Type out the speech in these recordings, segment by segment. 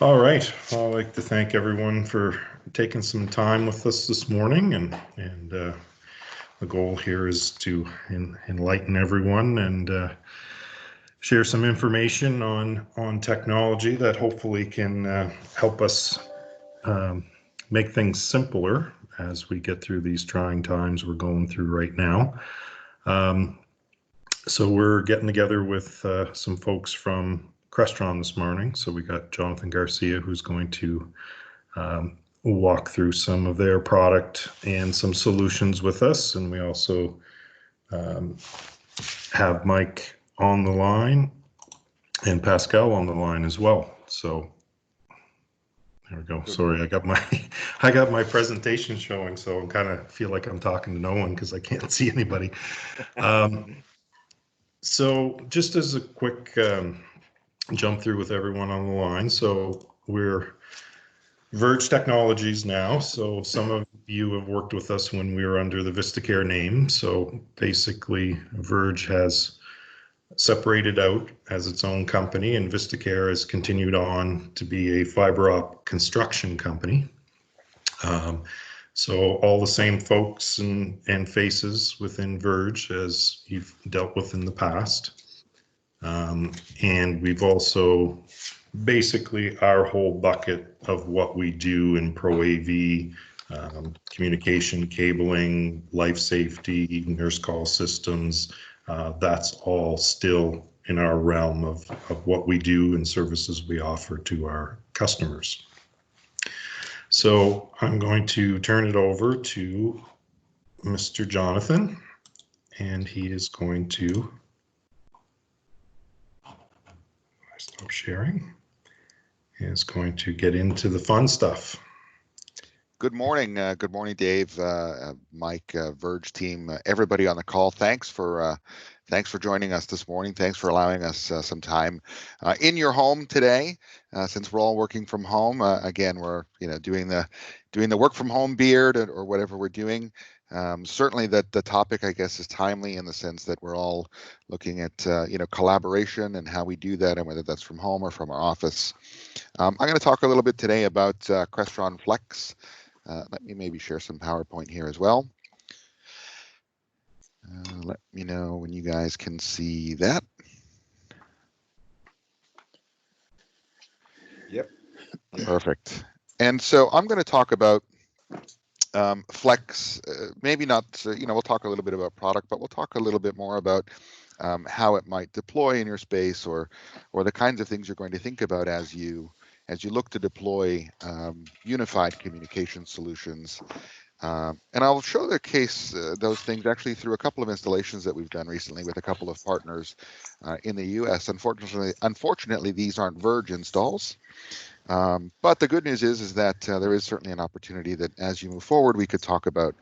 All right. Well, I'd like to thank everyone for taking some time with us this morning, and the goal here is to enlighten everyone and share some information on technology that hopefully can help us um, make things simpler as we get through these trying times we're going through right now. So we're getting together with some folks from Crestron this morning. So we got Jonathan Garcia, who's going to walk through some of their product and some solutions with us. And we also have Mike on the line and Pascal on the line as well. So there we go. Sorry, I got my presentation showing, so I kind of feel like I'm talking to no one because I can't see anybody. So just as a quick jump through with everyone on the line. So we're Verge Technologies now. So some of you have worked with us when we were under the VistaCare name. So basically, Verge has separated out as its own company, and VistaCare has continued on to be a fiber optic construction company. So all the same folks and faces within Verge as you've dealt with in the past. And we've also basically our whole bucket of what we do in Pro AV, communication, cabling, life safety, nurse call systems, that's all still in our realm of what we do and services we offer to our customers. So I'm going to turn it over to Mr. Jonathan, and he is going to stop sharing. He is going to get into the fun stuff. Good morning. Good morning, Dave, Mike, Verge team, everybody on the call. Thanks for joining us this morning. Thanks for allowing us some time in your home today, since we're all working from home. Again, we're doing the work from home beard or whatever we're doing. Certainly the topic, I guess, is timely in the sense that we're all looking at collaboration and how we do that, and whether that's from home or from our office. I'm going to talk a little bit today about Crestron Flex. Let me maybe share some PowerPoint here as well. Let me know when you guys can see that. Yep. Perfect. And so I'm going to talk about Flex. Maybe not, we'll talk a little bit about product, but we'll talk a little bit more about how it might deploy in your space, or the kinds of things you're going to think about as you look to deploy unified communication solutions. And I'll show the case, those things actually through a couple of installations that we've done recently with a couple of partners in the US. Unfortunately, these aren't Verge installs. But the good news is that there is certainly an opportunity that as you move forward, we could talk about,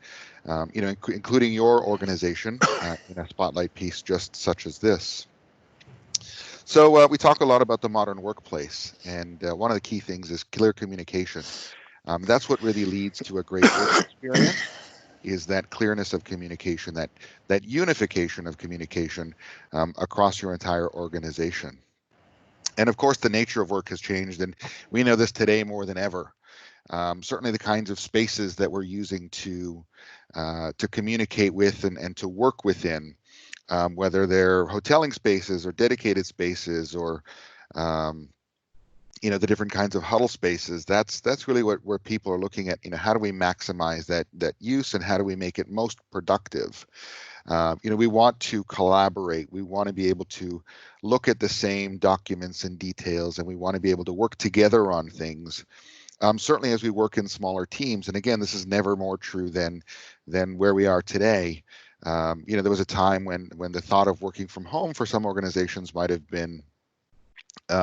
including your organization in a spotlight piece just such as this. So we talk a lot about the modern workplace, and one of the key things is clear communication. That's what really leads to a great work experience, is that clearness of communication, that unification of communication across your entire organization. And of course, the nature of work has changed, and we know this today more than ever. Certainly the kinds of spaces that we're using to communicate with and to work within, whether they're hoteling spaces or dedicated spaces or the different kinds of huddle spaces, that's really where people are looking at, how do we maximize that use, and how do we make it most productive? We want to collaborate. We want to be able to look at the same documents and details, and we want to be able to work together on things. Certainly as we work in smaller teams, and again, this is never more true than where we are today. There was a time when the thought of working from home for some organizations might have been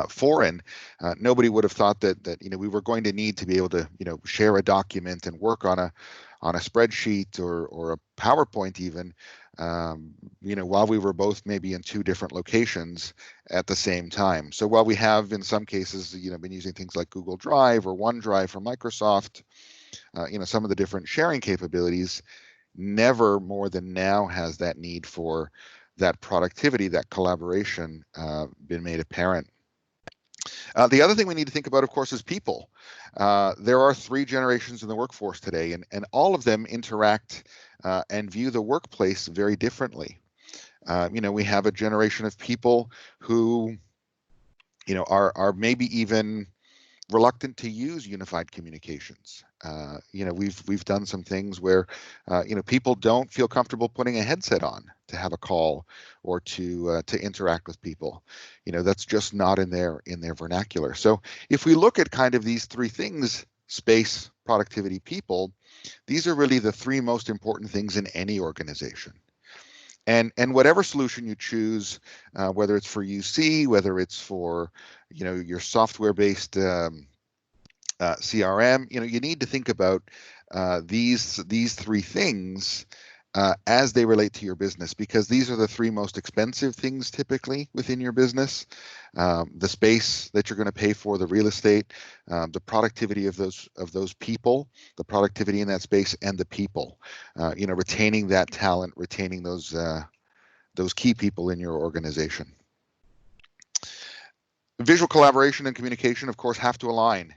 foreign. Nobody would have thought that we were going to need to be able to share a document and work on a spreadsheet or a PowerPoint even, while we were both maybe in two different locations at the same time. So while we have in some cases been using things like Google Drive or OneDrive from Microsoft, some of the different sharing capabilities, never more than now has that need for that productivity, that collaboration been made apparent. The other thing we need to think about, of course, is people. There are 3 generations in the workforce today, and all of them interact and view the workplace very differently. We have a generation of people who, are maybe even reluctant to use unified communications. We've done some things where, people don't feel comfortable putting a headset on to have a call or to interact with people. That's just not in their vernacular. So if we look at kind of these 3 things, space, productivity, people, these are really the 3 most important things in any organization. And whatever solution you choose, whether it's for UC, whether it's for, your software-based CRM, you need to think about these 3 things as they relate to your business, because these are the 3 most expensive things typically within your business. The space that you're going to pay for, the real estate, the productivity of those people, the productivity in that space, and the people. Retaining that talent, retaining those key people in your organization. Visual collaboration and communication, of course, have to align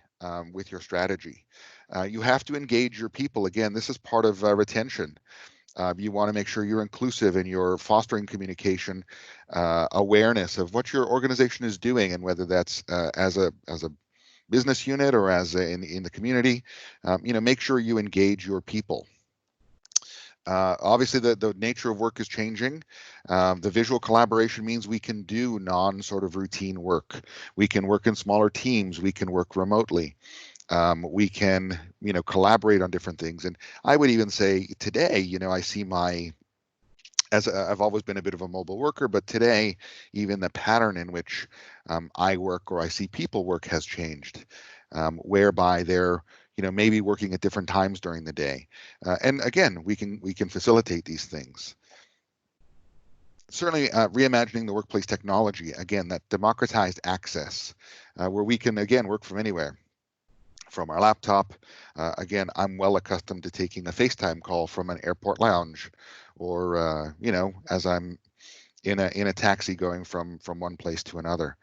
with your strategy. You have to engage your people. Again, this is part of retention. You want to make sure you're inclusive and you're fostering communication, awareness of what your organization is doing, and whether that's as a business unit or as in the community. Make sure you engage your people. Obviously, the nature of work is changing. The visual collaboration means we can do sort of routine work. We can work in smaller teams. We can work remotely. We can, collaborate on different things. And I would even say today, I see I've always been a bit of a mobile worker, but today, even the pattern in which I work or I see people work has changed, whereby they're, maybe working at different times during the day. And again, we can facilitate these things. Certainly reimagining the workplace technology, again, that democratized access, where we can, again, work from anywhere. From our laptop. Again, I'm well accustomed to taking a FaceTime call from an airport lounge, or as I'm in a taxi going from one place to another.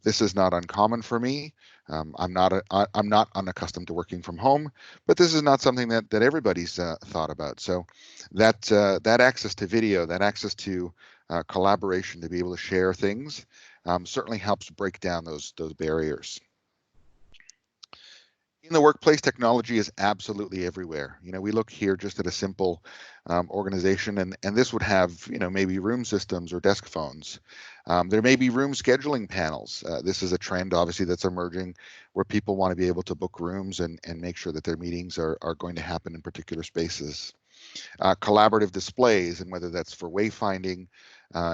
This is not uncommon for me. I'm not unaccustomed to working from home, but this is not something that everybody's thought about. So that access to video, that access to collaboration, to be able to share things, certainly helps break down those barriers. In the workplace, technology is absolutely everywhere. We look here just at a simple organization, and this would have, maybe room systems or desk phones. There may be room scheduling panels. This is a trend, obviously, that's emerging, where people want to be able to book rooms and make sure that their meetings are going to happen in particular spaces. Collaborative displays, and whether that's for wayfinding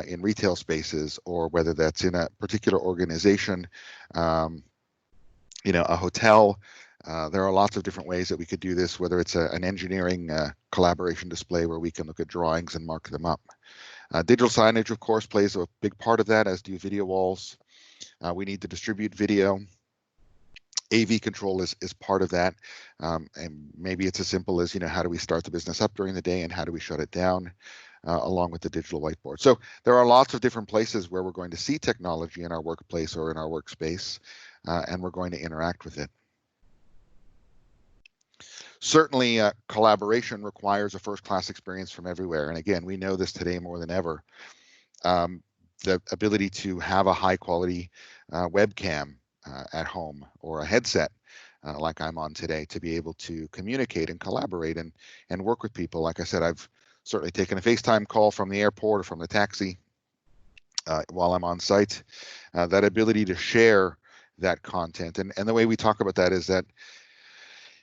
in retail spaces, or whether that's in a particular organization, a hotel. There are lots of different ways that we could do this, whether it's an engineering collaboration display where we can look at drawings and mark them up. Digital signage, of course, plays a big part of that, as do video walls. We need to distribute video. AV control is part of that. And maybe it's as simple as, how do we start the business up during the day and how do we shut it down, along with the digital whiteboard. So there are lots of different places where we're going to see technology in our workplace or in our workspace, and we're going to interact with it. Certainly, collaboration requires a first-class experience from everywhere. And again, we know this today more than ever. The ability to have a high-quality webcam at home, or a headset like I'm on today, to be able to communicate and collaborate and work with people. Like I said, I've certainly taken a FaceTime call from the airport or from the taxi while I'm on site. That ability to share that content. And the way we talk about that is that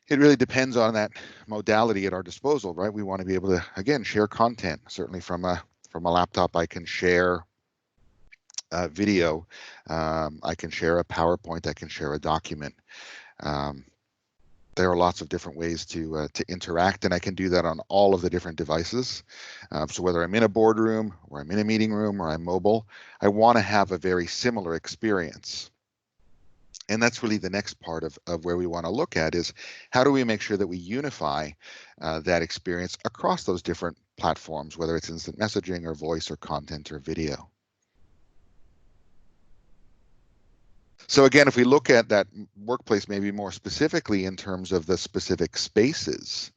it really depends on that modality at our disposal, right? We want to be able to, again, share content. Certainly from a laptop, I can share video. I can share a PowerPoint. I can share a document. There are lots of different ways to interact, and I can do that on all of the different devices. So whether I'm in a boardroom, or I'm in a meeting room, or I'm mobile, I want to have a very similar experience. And that's really the next part of where we want to look at, is how do we make sure that we unify that experience across those different platforms, whether it's instant messaging or voice or content or video. So again, if we look at that workplace maybe more specifically in terms of the specific spaces,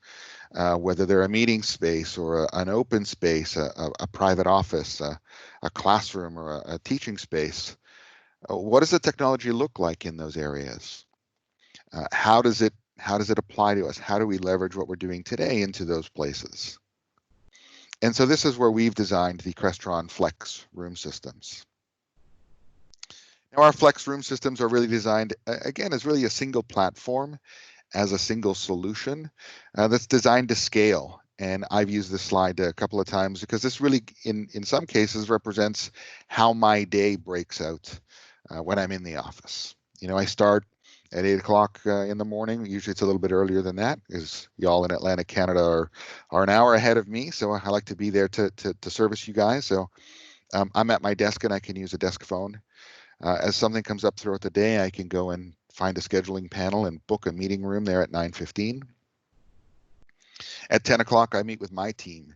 whether they're a meeting space or an open space, a private office, a classroom, or a teaching space, what does the technology look like in those areas? How does it apply to us? How do we leverage what we're doing today into those places? And so this is where we've designed the Crestron Flex room systems. Now our Flex room systems are really designed, again, as really a single platform, as a single solution that's designed to scale. And I've used this slide a couple of times because this really, in some cases, represents how my day breaks out when I'm in the office. You know, I start at 8 o'clock in the morning. Usually it's a little bit earlier than that, because y'all in Atlantic, Canada are an hour ahead of me. So I like to be there to service you guys. So I'm at my desk and I can use a desk phone. As something comes up throughout the day, I can go and find a scheduling panel and book a meeting room there at 9:15. At 10 o'clock, I meet with my team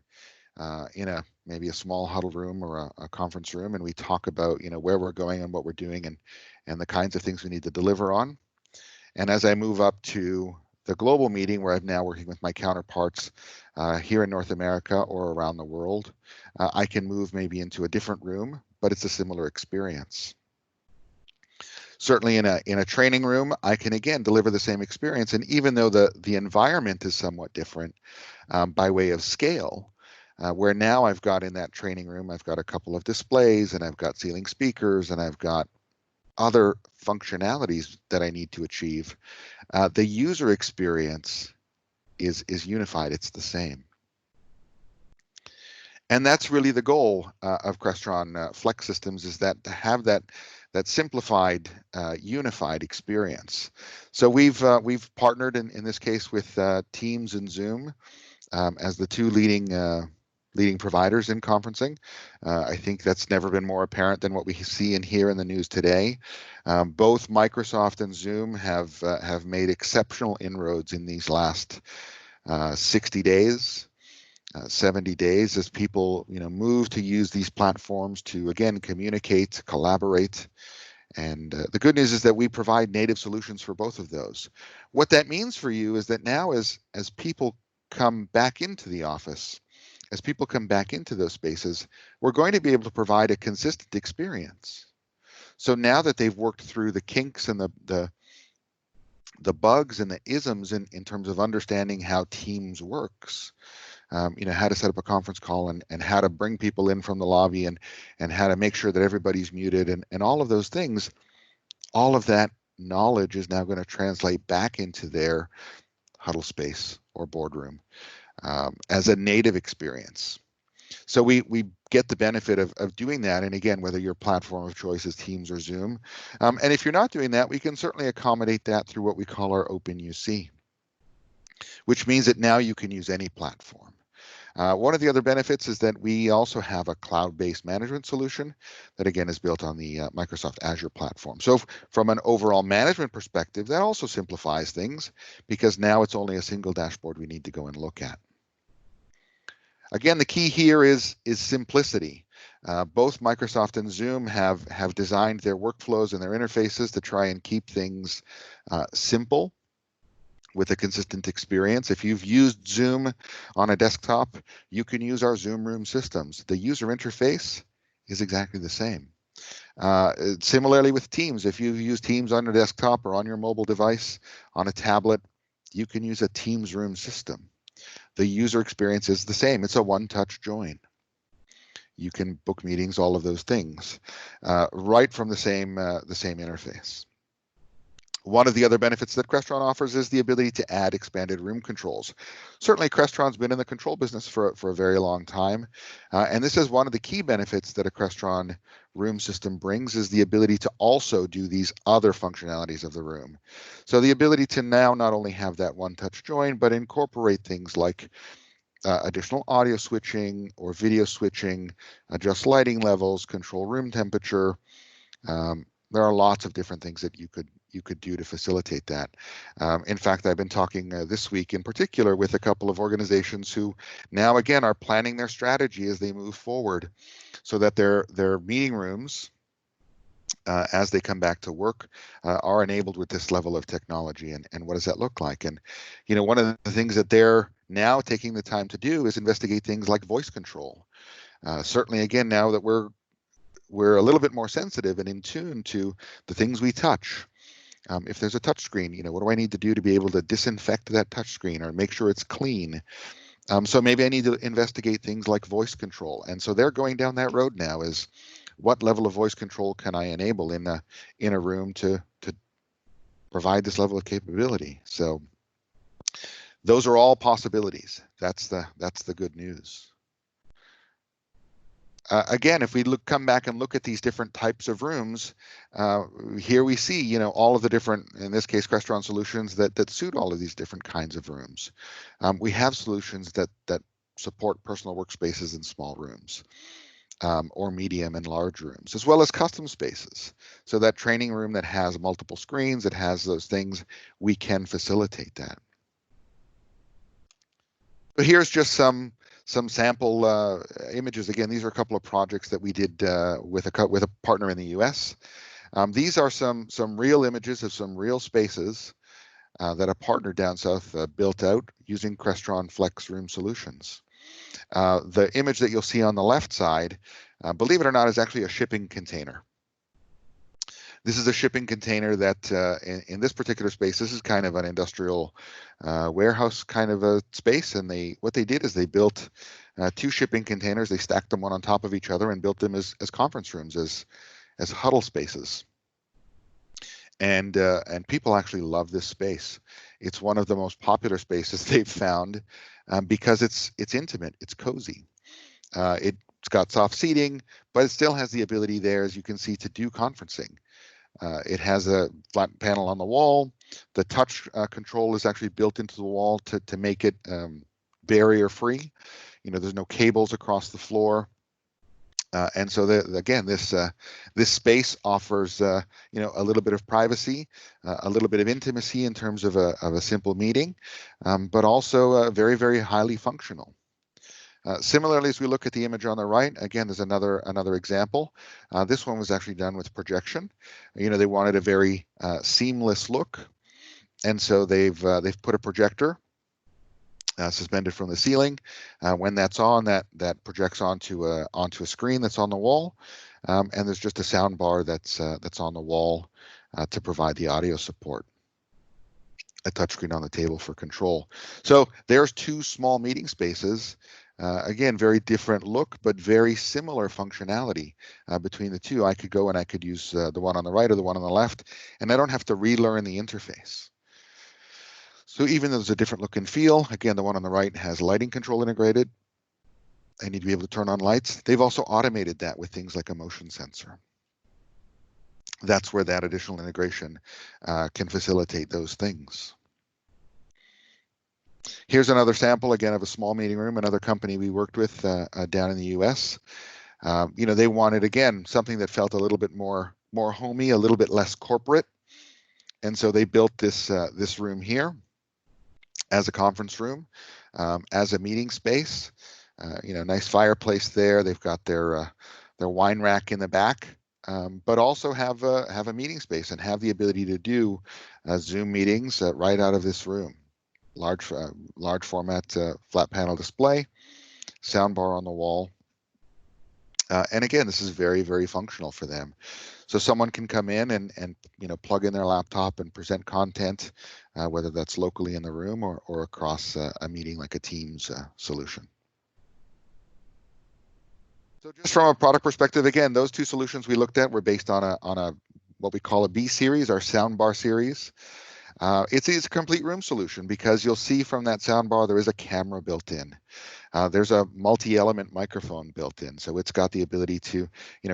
in maybe a small huddle room or a conference room, and we talk about where we're going and what we're doing and the kinds of things we need to deliver on. And as I move up to the global meeting, where I'm now working with my counterparts here in North America or around the world, I can move maybe into a different room, but it's a similar experience. Certainly in a training room, I can again deliver the same experience. And even though the environment is somewhat different by way of scale, where now I've got in that training room, I've got a couple of displays and I've got ceiling speakers and I've got other functionalities that I need to achieve, the user experience is unified. It's the same. And that's really the goal of Crestron Flex Systems, is that to have that simplified, unified experience. So we've partnered in this case with Teams and Zoom as the two leading providers in conferencing. I think that's never been more apparent than what we see and hear in the news today. Both Microsoft and Zoom have made exceptional inroads in these last 60 days. 70 days as people move to use these platforms to again communicate, collaborate. And the good news is that we provide native solutions for both of those. What that means for you is that now as people come back into the office, as people come back into those spaces, we're going to be able to provide a consistent experience. So now that they've worked through the kinks and the bugs and the isms in terms of understanding how Teams works, how to set up a conference call and how to bring people in from the lobby and how to make sure that everybody's muted and all of those things, all of that knowledge is now going to translate back into their huddle space or boardroom as a native experience. So we get the benefit of doing that. And again, whether your platform of choice is Teams or Zoom. And if you're not doing that, we can certainly accommodate that through what we call our Open UC, which means that now you can use any platform. One of the other benefits is that we also have a cloud-based management solution that again is built on the Microsoft Azure platform. So from an overall management perspective, that also simplifies things because now it's only a single dashboard we need to go and look at. Again, the key here is simplicity. Both Microsoft and Zoom have designed their workflows and their interfaces to try and keep things simple with a consistent experience. If you've used Zoom on a desktop, you can use our Zoom Room systems. The user interface is exactly the same. Similarly with Teams, if you've used Teams on your desktop or on your mobile device, on a tablet, you can use a Teams Room system. The user experience is the same. It's a one-touch join. You can book meetings, all of those things, right from the same interface. One of the other benefits that Crestron offers is the ability to add expanded room controls. Certainly, Crestron's been in the control business for a very long time, and this is one of the key benefits that a Crestron room system brings, is the ability to also do these other functionalities of the room. So the ability to now not only have that one-touch join, but incorporate things like additional audio switching or video switching, adjust lighting levels, control room temperature. There are lots of different things that you could do to facilitate that. In fact, I've been talking this week in particular with a couple of organizations who now again are planning their strategy as they move forward, so that their meeting rooms as they come back to work are enabled with this level of technology, and what does that look like? And one of the things that they're now taking the time to do is investigate things like voice control. Certainly, again, now that we're a little bit more sensitive and in tune to the things we touch. If there's a touch screen, what do I need to do to be able to disinfect that touch screen or make sure it's clean? So maybe I need to investigate things like voice control. And so they're going down that road now, is what level of voice control can I enable in a room to provide this level of capability? So those are all possibilities. That's the good news. Again, if we come back and look at these different types of rooms, here we see, all of the different, in this case, Crestron solutions that suit all of these different kinds of rooms. We have solutions that support personal workspaces in small rooms, or medium and large rooms, as well as custom spaces. So that training room that has multiple screens, that has those things, we can facilitate that. But here's just some sample images. Again, these are a couple of projects that we did with a partner in the US. These are some real images of some real spaces that a partner down south built out using Crestron Flex Room Solutions. The image that you'll see on the left side, believe it or not, is actually a shipping container. This is a shipping container that in this particular space, this is kind of an industrial warehouse kind of a space. And what they did is they built 2 shipping containers. They stacked them one on top of each other and built them as conference rooms, as huddle spaces. And people actually love this space. It's one of the most popular spaces they've found because it's intimate, it's cozy. It's got soft seating, but it still has the ability there, as you can see, to do conferencing. It has a flat panel on the wall. The touch control is actually built into the wall to make it barrier free. There's no cables across the floor. And so again, this space offers a little bit of privacy, a little bit of intimacy in terms of a simple meeting, but also very, very highly functional. Similarly, as we look at the image on the right, again, there's another example. This one was actually done with projection. They wanted a very seamless look, and so they've put a projector suspended from the ceiling. When that's on, that projects onto a screen that's on the wall, and there's just a sound bar that's on the wall to provide the audio support. A touchscreen on the table for control. So there's 2 small meeting spaces. Again, very different look, but very similar functionality between the 2. I could go and I could use the one on the right or the one on the left, and I don't have to relearn the interface. So even though there's a different look and feel, again, the one on the right has lighting control integrated. I need to be able to turn on lights. They've also automated that with things like a motion sensor. That's where that additional integration can facilitate those things. Here's another sample, again, of a small meeting room, another company we worked with down in the US. They wanted, again, something that felt a little bit more homey, a little bit less corporate. And so they built this room here as a conference room, as a meeting space. Nice fireplace there. They've got their wine rack in the back, but also have a meeting space and have the ability to do Zoom meetings right out of this room. Large format flat panel display, soundbar on the wall. And again, this is very, very functional for them. So someone can come in and plug in their laptop and present content, whether that's locally in the room or across a meeting like a Teams solution. So just from a product perspective, again, those 2 solutions we looked at were based on a what we call a B series, our soundbar series. It's a complete room solution because you'll see from that soundbar there is a camera built in. There's a multi-element microphone built in, so it's got the ability to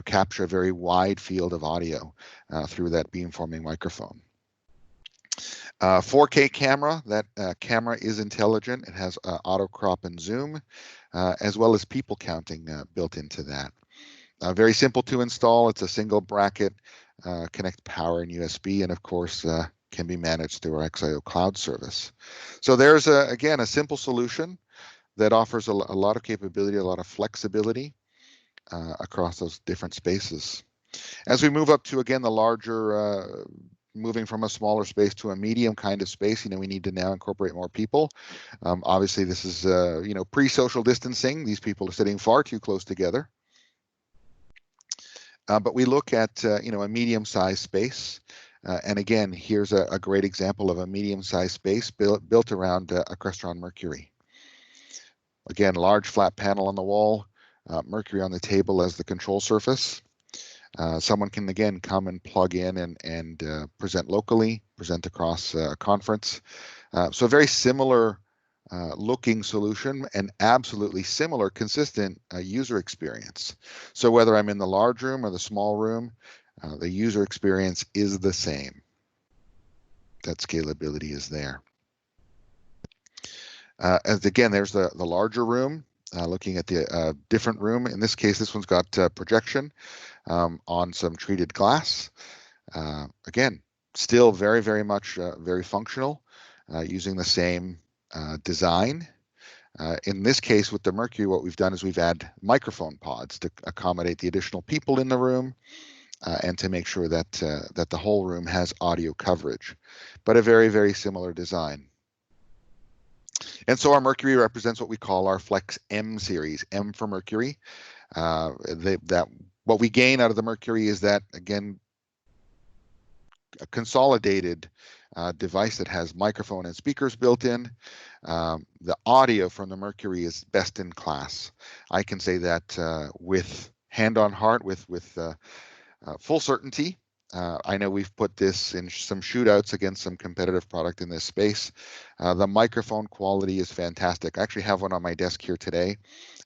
capture a very wide field of audio through that beamforming microphone. 4K camera. That camera is intelligent. It has auto crop and zoom, as well as people counting built into that. Very simple to install. It's a single bracket, connect power and USB, and of course can be managed through our XIO cloud service. So there's again a simple solution that offers a lot of capability, a lot of flexibility across those different spaces. As we move up to, again, the larger, moving from a smaller space to a medium kind of space, we need to now incorporate more people. Obviously, this is, pre-social distancing. These people are sitting far too close together. But we look at, a medium-sized space. And again, here's a great example of a medium-sized space built around a Crestron Mercury. Again, large flat panel on the wall, Mercury on the table as the control surface. Someone can, again, come and plug in and present locally, present across a conference. So a very similar looking solution and absolutely similar, consistent user experience. So whether I'm in the large room or the small room, the user experience is the same. That scalability is there. As again, there's the larger room, looking at the different room. In this case, this one's got projection on some treated glass. Again, still very, very much very functional, using the same design. In this case, with the Mercury, what we've done is we've added microphone pods to accommodate the additional people in the room and to make sure that that the whole room has audio coverage, but a very, very similar design. And so our Mercury represents what we call our Flex M series, M for Mercury. What we gain out of the Mercury is that, again, a consolidated device that has microphone and speakers built in. The audio from the Mercury is best in class. I can say that with hand on heart, with full certainty. I know we've put this in some shootouts against some competitive product in this space. The microphone quality is fantastic. I actually have one on my desk here today.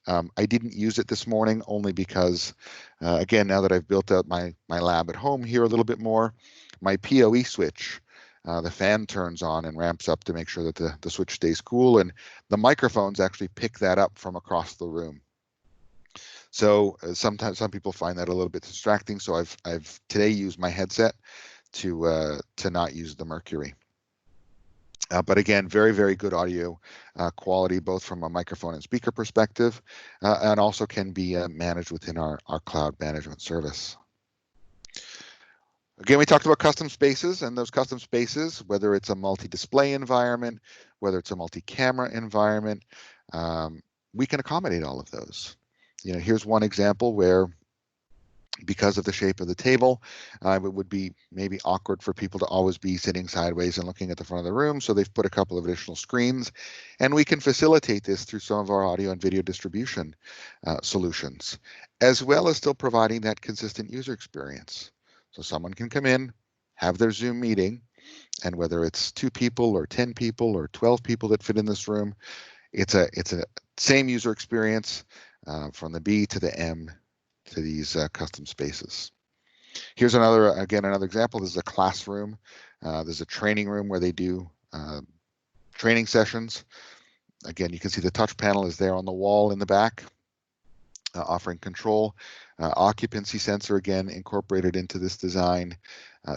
I didn't use it this morning only because, again, now that I've built out my lab at home here a little bit more, my PoE switch, the fan turns on and ramps up to make sure that the switch stays cool, and the microphones actually pick that up from across the room. So sometimes some people find that a little bit distracting. So I've today used my headset to not use the Mercury. But again, very, very good audio quality, both from a microphone and speaker perspective, and also can be managed within our cloud management service. Again, we talked about custom spaces, and those custom spaces, whether it's a multi-display environment, whether it's a multi-camera environment, we can accommodate all of those. Here's one example where, because of the shape of the table, it would be maybe awkward for people to always be sitting sideways and looking at the front of the room. So they've put a couple of additional screens, and we can facilitate this through some of our audio and video distribution solutions, as well as still providing that consistent user experience. So someone can come in, have their Zoom meeting, and whether it's 2 people or 10 people or 12 people that fit in this room, it's a same user experience from the B to the M to these custom spaces. Here's another example. This is a classroom. There's a training room where they do training sessions. Again, you can see the touch panel is there on the wall in the back, offering control. Occupancy sensor, again, incorporated into this design.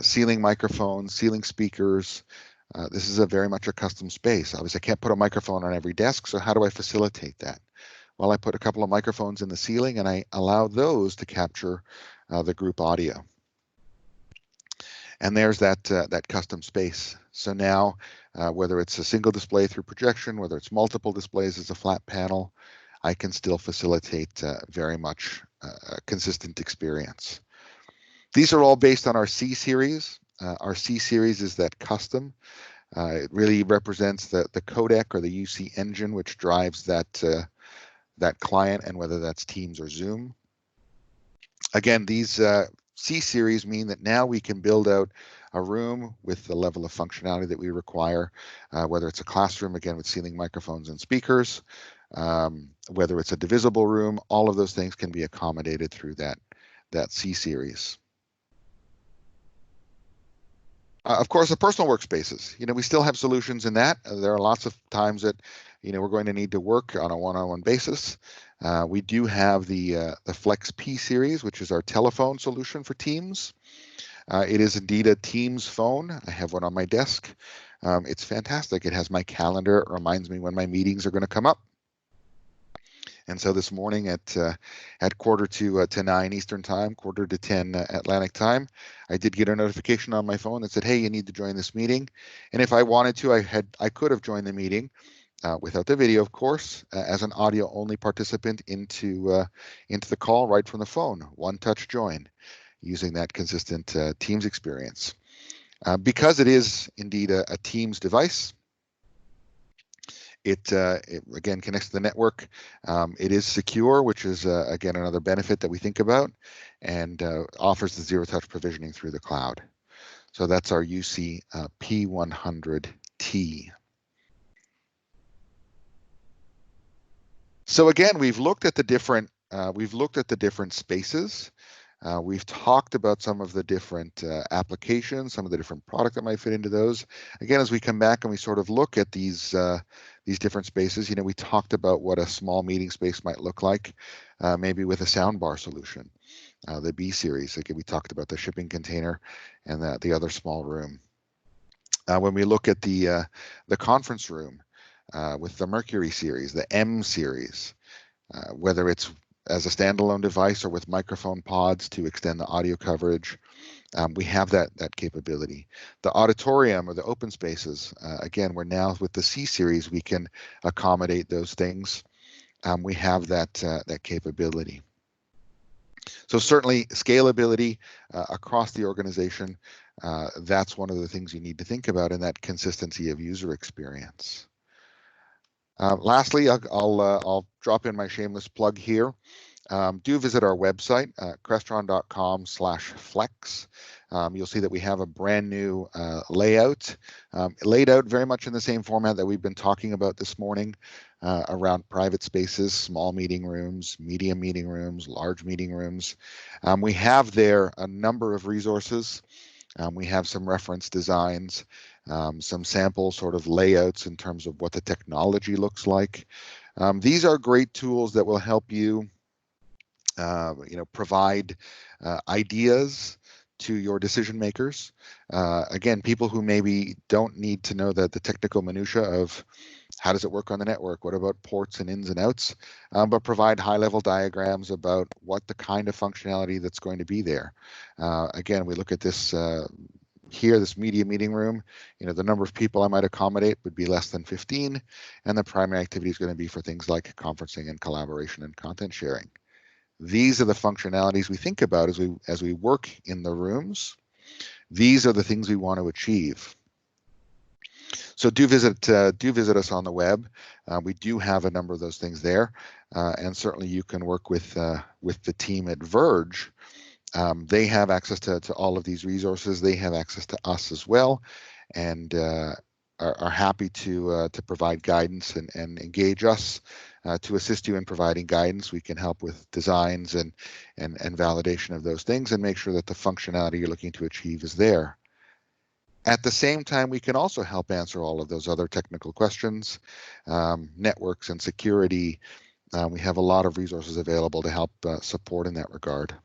Ceiling microphones, ceiling speakers. This is very much a custom space. Obviously, I can't put a microphone on every desk, so how do I facilitate that? Well, I put a couple of microphones in the ceiling, and I allow those to capture the group audio. And there's that custom space. So now, whether it's a single display through projection, whether it's multiple displays as a flat panel, I can still facilitate very much a consistent experience. These are all based on our C series. Our C series is that custom. It really represents the codec or the UC engine, which drives that client, and whether that's Teams or Zoom. Again, these C series mean that now we can build out a room with the level of functionality that we require, whether it's a classroom, again, with ceiling microphones and speakers, whether it's a divisible room, all of those things can be accommodated through that C series. Of course, the personal workspaces, we still have solutions in that. There are lots of times that, we're going to need to work on a one-on-one basis. We do have the Flex P series, which is our telephone solution for Teams. It is indeed a Teams phone. I have one on my desk. It's fantastic. It has my calendar. It reminds me when my meetings are going to come up. And so this morning at 8:45 to 9 Eastern time, 9:45 to 10 Atlantic time, I did get a notification on my phone that said, "Hey, you need to join this meeting." And if I wanted to, I could have joined the meeting without the video, of course, as an audio-only participant into the call right from the phone. One touch join, using that consistent Teams experience. Because it is indeed a Teams device, it again connects to the network. It is secure, which is again another benefit that we think about, and offers the zero-touch provisioning through the cloud. So that's our UC P100T. So again, we've looked at the different spaces. We've talked about some of the different applications, some of the different product that might fit into those. Again, as we come back and we sort of look at these different spaces, we talked about what a small meeting space might look like, maybe with a soundbar solution, the B series. Again, we talked about the shipping container and the other small room. When we look at the conference room with the Mercury series, the M series, whether it's as a standalone device or with microphone pods to extend the audio coverage, we have that capability. The auditorium or the open spaces, again, we're now with the C series, we can accommodate those things. We have that capability. So certainly scalability across the organization, that's one of the things you need to think about, in that consistency of user experience. Lastly, I'll drop in my shameless plug here. Do visit our website, crestron.com/flex. You'll see that we have a brand new layout, laid out very much in the same format that we've been talking about this morning, around private spaces, small meeting rooms, medium meeting rooms, large meeting rooms. We have there a number of resources. We have some reference designs, some sample sort of layouts in terms of what the technology looks like. These are great tools that will help you provide ideas to your decision makers. Again, people who maybe don't need to know the technical minutia of how does it work on the network, what about ports and ins and outs, but provide high-level diagrams about what the kind of functionality that's going to be there. Again, we look at this here, this media meeting room, the number of people I might accommodate would be less than 15, and the primary activity is going to be for things like conferencing and collaboration and content sharing. These are the functionalities we think about as we work in the rooms. These are the things we want to achieve. So do visit us on the web. We do have a number of those things there, and certainly you can work with the team at Verge. They have access to all of these resources. They have access to us as well, and are happy to provide guidance and engage us to assist you in providing guidance. We can help with designs and validation of those things and make sure that the functionality you're looking to achieve is there. At the same time, we can also help answer all of those other technical questions, networks and security. We have a lot of resources available to help support in that regard.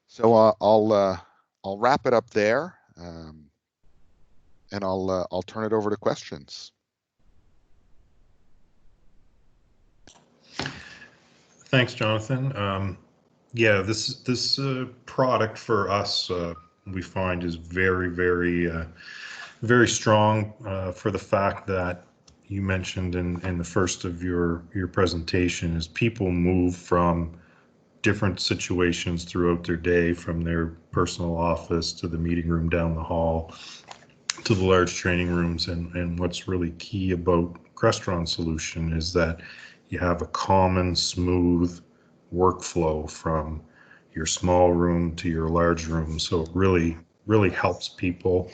So I'll wrap it up there, and I'll turn it over to questions. Thanks, Jonathan. Yeah, this product for us, we find is very, very, very strong for the fact that you mentioned in the first of your presentation is people move from different situations throughout their day, from their personal office to the meeting room down the hall to the large training rooms. And what's really key about Crestron solution is that you have a common, smooth workflow from your small room to your large room. So it really, really helps people,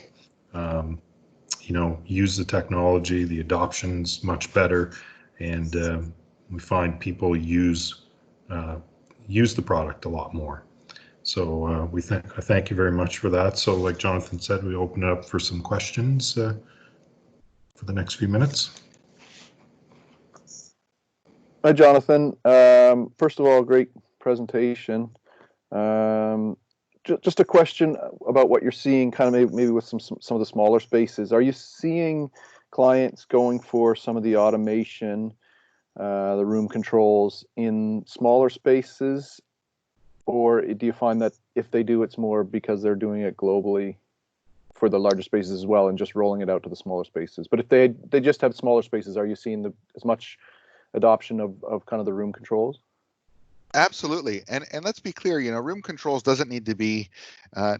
use the technology. The adoption's much better, and we find people use the product a lot more. So I thank you very much for that. So like Jonathan said, we open it up for some questions for the next few minutes. Hi, Jonathan. First of all, great presentation. Just a question about what you're seeing, kind of maybe with some of the smaller spaces. Are you seeing clients going for some of the automation the room controls in smaller spaces, or do you find that if they do, it's more because they're doing it globally for the larger spaces as well and just rolling it out to the smaller spaces? But if they just have smaller spaces, are you seeing as much adoption of kind of the room controls? Absolutely. And let's be clear, room controls doesn't need to be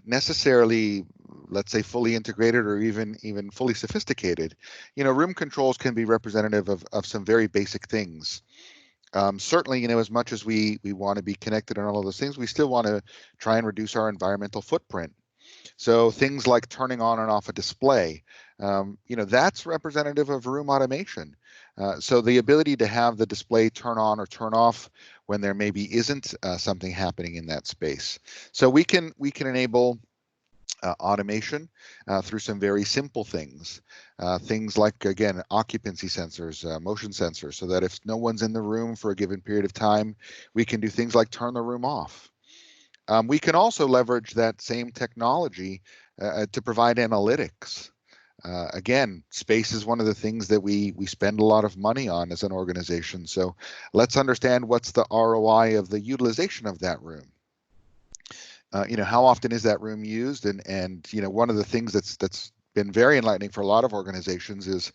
necessarily, let's say, fully integrated or even fully sophisticated. Room controls can be representative of some very basic things. Certainly, as much as we want to be connected and all of those things, we still want to try and reduce our environmental footprint. So things like turning on and off a display, that's representative of room automation. So the ability to have the display turn on or turn off when there maybe isn't something happening in that space. So we can enable automation through some very simple things. Things like, again, occupancy sensors, motion sensors, so that if no one's in the room for a given period of time, we can do things like turn the room off. We can also leverage that same technology to provide analytics. Again, space is one of the things that we spend a lot of money on as an organization. So let's understand what's the ROI of the utilization of that room. How often is that room used? And one of the things that's been very enlightening for a lot of organizations is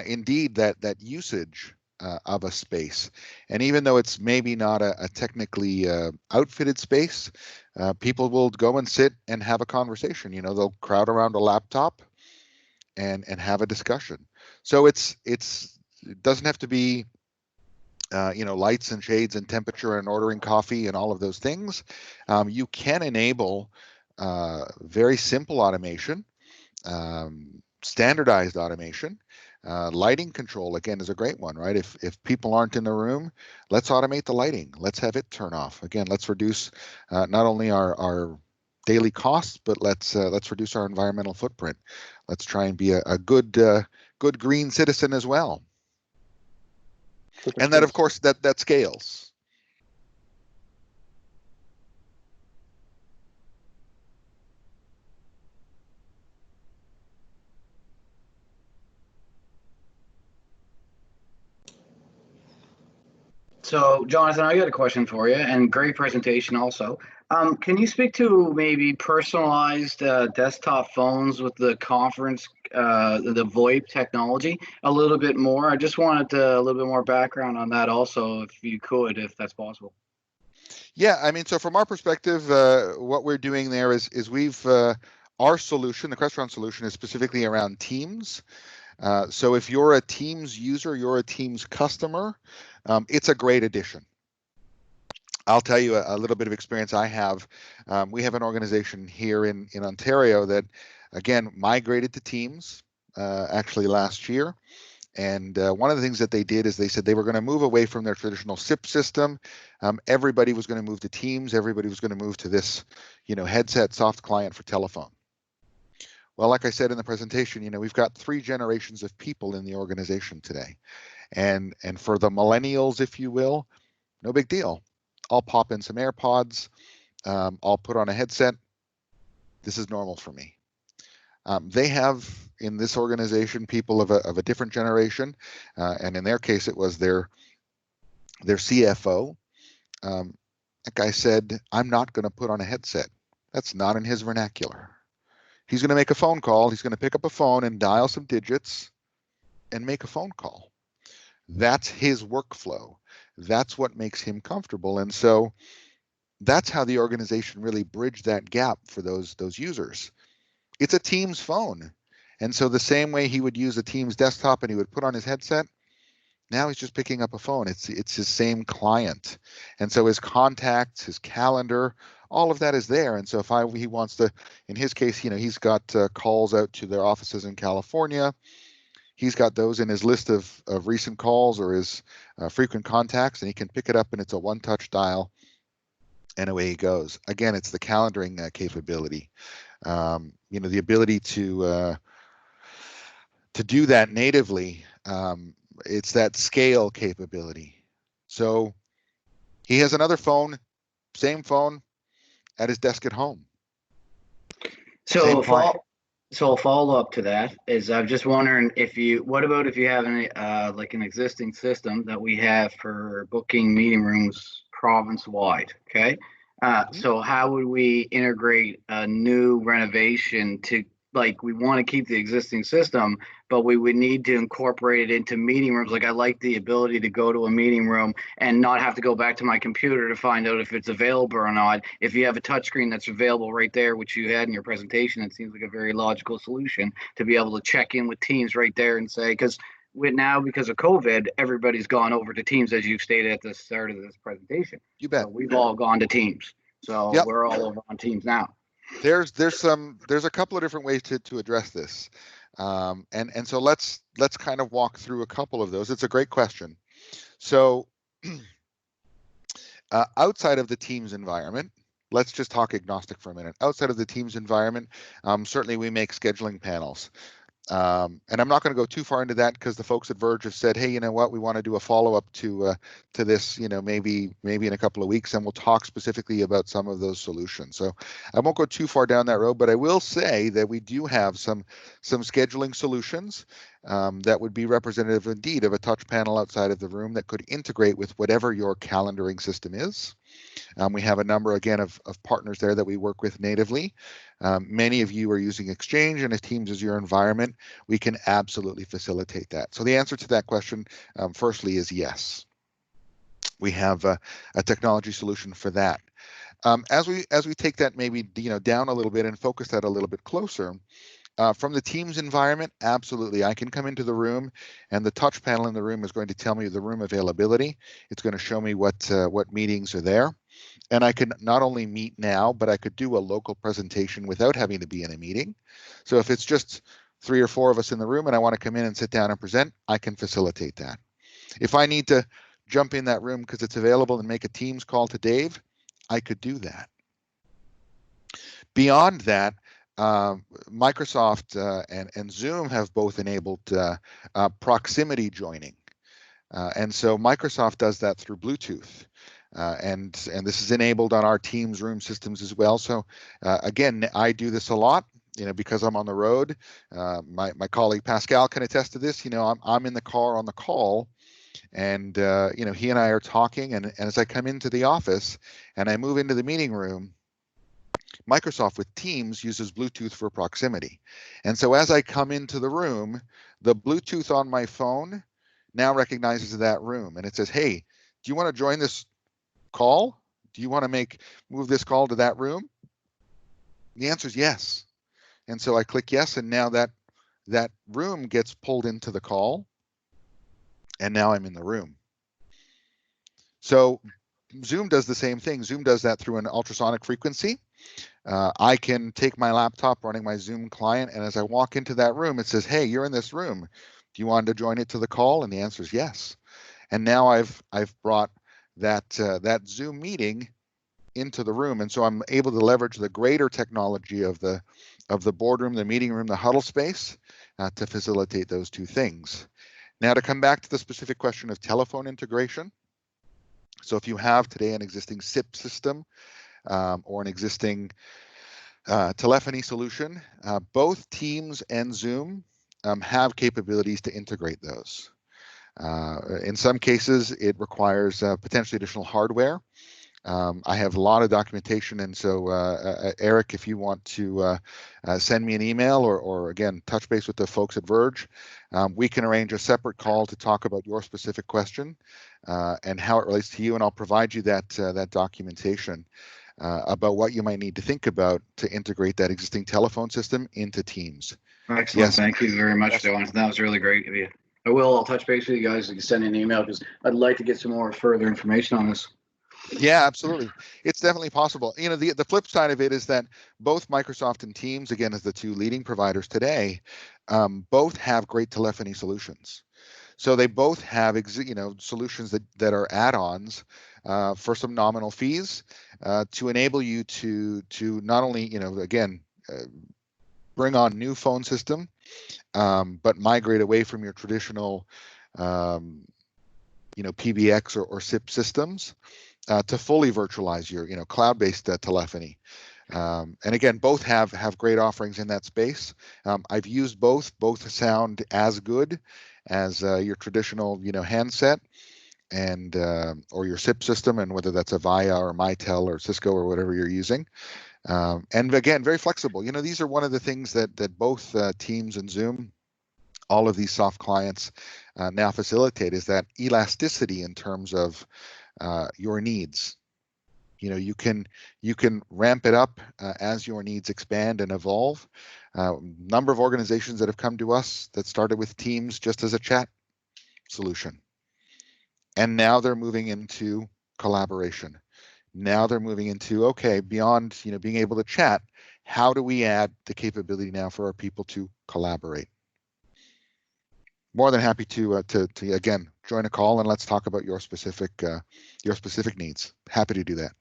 indeed that usage of a space. And even though it's maybe not a technically outfitted space, people will go and sit and have a conversation. They'll crowd around a laptop and have a discussion. So it doesn't have to be lights and shades and temperature and ordering coffee and all of those things. You can enable very simple automation, standardized automation. Lighting control, again, is a great one, right? If people aren't in the room, let's automate the lighting. Let's have it turn off. Again, let's reduce not only our daily costs, but let's reduce our environmental footprint. Let's try and be a good green citizen as well. And that, of course, that scales. So, Jonathan, I got a question for you, and great presentation also. Can you speak to maybe personalized desktop phones with the conference, the VoIP technology a little bit more? I just wanted a little bit more background on that also, if you could, if that's possible. Yeah, I mean, so from our perspective, what we're doing there is we've our solution, the Crestron solution, is specifically around Teams. So if you're a Teams user, you're a Teams customer, it's a great addition. I'll tell you a little bit of experience I have. We have an organization here in Ontario that, again, migrated to Teams actually last year. And one of the things that they did is they said they were going to move away from their traditional SIP system. Everybody was going to move to Teams. Everybody was going to move to this, headset soft client for telephone. Well, like I said in the presentation, we've got 3 generations of people in the organization today. And for the millennials, if you will, no big deal. I'll pop in some AirPods. I'll put on a headset. This is normal for me. They have in this organization people of a different generation, and in their case, it was their CFO. That guy said, "I'm not going to put on a headset. That's not in his vernacular. He's going to make a phone call. He's going to pick up a phone and dial some digits and make a phone call. That's his workflow. That's what makes him comfortable." And so that's how the organization really bridged that gap for those users. It's a Teams phone. And so the same way he would use a Teams desktop and he would put on his headset, now he's just picking up a phone. It's his same client. And so his contacts, his calendar, all of that is there. And so if he wants to, in his case, he's got calls out to their offices in California. He's got those in his list of recent calls or his frequent contacts, and he can pick it up and it's a one-touch dial and away he goes. Again, it's the calendaring capability. The ability to do that natively. It's that scale capability. So he has another phone, same phone, at his desk at home. So So a follow-up to that is I'm just wondering what about if you have like an existing system that we have for booking meeting rooms province-wide, okay? Mhm. So how would we integrate a new renovation to, like, we want to keep the existing system, but we would need to incorporate it into meeting rooms. Like, I like the ability to go to a meeting room and not have to go back to my computer to find out if it's available or not. If you have a touchscreen that's available right there, which you had in your presentation, it seems like a very logical solution to be able to check in with Teams right there and say, because with now, because of COVID, everybody's gone over to Teams, as you stated at the start of this presentation. You So bet. we've all gone to Teams. So Yep. we're all over on Teams now. There's a couple of different ways to address this, and so let's kind of walk through a couple of those. It's a great question. So outside of the Teams environment, let's just talk agnostic for a minute. Outside of the Teams environment, certainly we make scheduling panels. And I'm not going to go too far into that because the folks at Verge have said, hey, you know what, we want to do a follow-up to this, maybe in a couple of weeks, and we'll talk specifically about some of those solutions. So I won't go too far down that road, but I will say that we do have some scheduling solutions that would be representative indeed of a touch panel outside of the room that could integrate with whatever your calendaring system is. We have a number, again, of partners there that we work with natively. Many of you are using Exchange, and if Teams is your environment, we can absolutely facilitate that. So the answer to that question, firstly, is yes. We have a technology solution for that. As we take that maybe down a little bit and focus that a little bit closer, from the Teams environment, absolutely. I can come into the room, and the touch panel in the room is going to tell me the room availability. It's going to show me what meetings are there. And I can not only meet now, but I could do a local presentation without having to be in a meeting. So if it's just 3 or 4 of us in the room and I want to come in and sit down and present, I can facilitate that. If I need to jump in that room because it's available and make a Teams call to Dave, I could do that. Beyond that, Microsoft and Zoom have both enabled proximity joining. And so Microsoft does that through Bluetooth. And this is enabled on our Teams room systems as well. So again, I do this a lot, because I'm on the road. My colleague Pascal can attest to this. I'm in the car on the call, and he and I are talking. And as I come into the office and I move into the meeting room, Microsoft with Teams uses Bluetooth for proximity. And so as I come into the room, the Bluetooth on my phone now recognizes that room, and it says, hey, do you want to join this call? Do you want to move this call to that room? The answer is yes. And so I click yes, and now that room gets pulled into the call, and now I'm in the room. So Zoom does the same thing. Zoom does that through an ultrasonic frequency. I can take my laptop running my Zoom client, and as I walk into that room, it says, hey, you're in this room. Do you want to join it to the call? And the answer is yes. And now I've brought that Zoom meeting into the room, and so I'm able to leverage the greater technology of the boardroom, the meeting room, the huddle space to facilitate those two things. Now, to come back to the specific question of telephone integration. So if you have today an existing SIP system or an existing telephony solution, both Teams and Zoom have capabilities to integrate those. In some cases, it requires potentially additional hardware. I have a lot of documentation, and so Eric, if you want to send me an email or again, touch base with the folks at Verge, we can arrange a separate call to talk about your specific question and how it relates to you, and I'll provide you that documentation about what you might need to think about to integrate that existing telephone system into Teams. Excellent. Yes. Thank you very much, Joe. That was really great of you. I'll touch base with you guys. You can send me an email because I'd like to get some more further information on this. Yeah, absolutely. It's definitely possible. The flip side of it is that both Microsoft and Teams, again, as the two leading providers today, both have great telephony solutions. So they both have solutions that are add-ons for some nominal fees to enable you to not only again bring on new phone system, but migrate away from your traditional PBX or SIP systems to fully virtualize your cloud-based telephony. And again, both have great offerings in that space. I've used both. Both sound as good as your traditional, handset and or your SIP system, and whether that's Avaya or Mitel or Cisco or whatever you're using. And again, very flexible. These are one of the things that both Teams and Zoom, all of these soft clients now facilitate, is that elasticity in terms of your needs. You can ramp it up as your needs expand and evolve. Number of organizations that have come to us that started with Teams just as a chat solution, and now they're moving into collaboration. Now they're moving into, okay, beyond being able to chat, how do we add the capability now for our people to collaborate? More than happy to again join a call and let's talk about your specific needs. Happy to do that.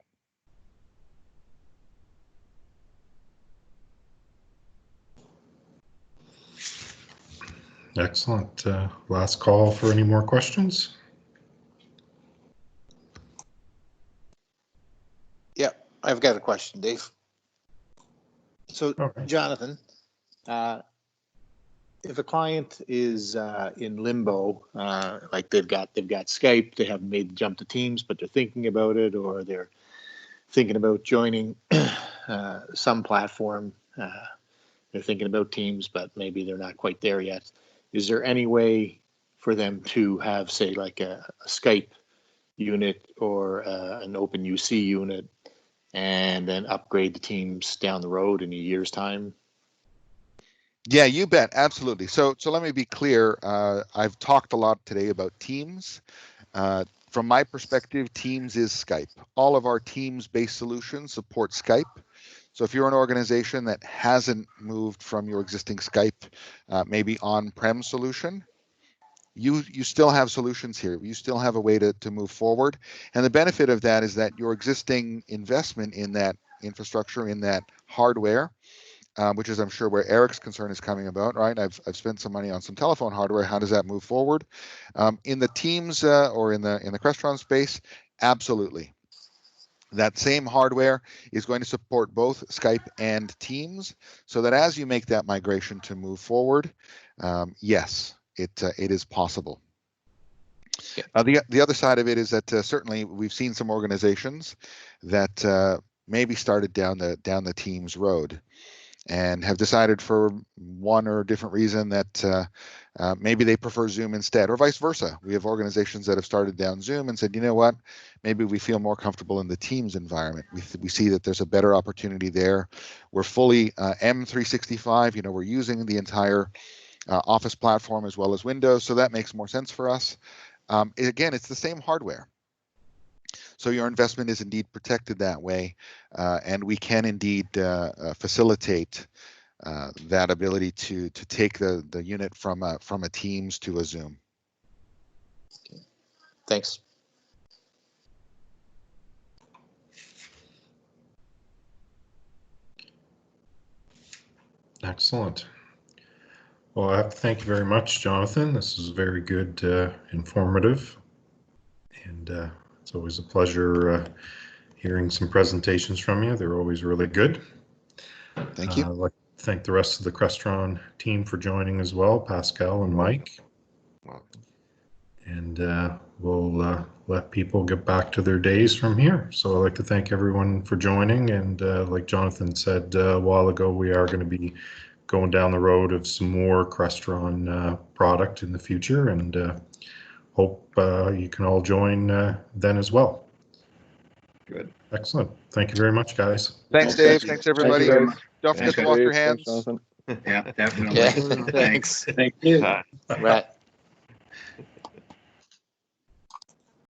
Excellent. Last call for any more questions. Yeah, I've got a question, Dave. So, Okay. Jonathan, if a client is in limbo, like they've got Skype, they haven't made the jump to Teams, but they're thinking about it, or they're thinking about joining some platform. They're thinking about Teams, but maybe they're not quite there yet. Is there any way for them to have, say, like a Skype unit or an OpenUC unit, and then upgrade the Teams down the road in a year's time? Yeah, you bet. Absolutely. So let me be clear. I've talked a lot today about Teams. From my perspective, Teams is Skype. All of our Teams-based solutions support Skype. So if you're an organization that hasn't moved from your existing Skype, maybe on-prem solution, you still have solutions here. You still have a way to move forward. And the benefit of that is that your existing investment in that infrastructure, in that hardware, which is, I'm sure, where Eric's concern is coming about, right? I've spent some money on some telephone hardware. How does that move forward? In the Teams or in the Crestron space, absolutely. That same hardware is going to support both Skype and Teams, so that as you make that migration to move forward, yes, it is possible. Yeah. The other side of it is that certainly we've seen some organizations that maybe started down the Teams road and have decided for one or different reason that maybe they prefer Zoom instead, or vice versa. We have organizations that have started down Zoom and said, you know what, maybe we feel more comfortable in the Teams environment. We see that there's a better opportunity there. We're fully M365, we're using the entire Office platform as well as Windows, so that makes more sense for us. Again, it's the same hardware. So your investment is indeed protected that way, and we can indeed facilitate that ability to take the unit from a Teams to a Zoom. Okay. Thanks. Excellent. Well, I have to thank you very much, Jonathan. This is very good, informative, and it's always a pleasure hearing some presentations from you. They're always really good. Thank you. I'd like to thank the rest of the Crestron team for joining as well, Pascal and Mike. Welcome. And we'll let people get back to their days from here. So I'd like to thank everyone for joining. And like Jonathan said a while ago, we are going to be going down the road of some more Crestron product in the future, and hope you can all join then as well. Good. Excellent. Thank you very much, guys. Thanks, Dave. Thanks, everybody. Thank you very much. Don't forget Thanks, to wash your Dave. hands. Thanks, Jonathan. Yeah, definitely. Yeah, thanks. Thank you. Right.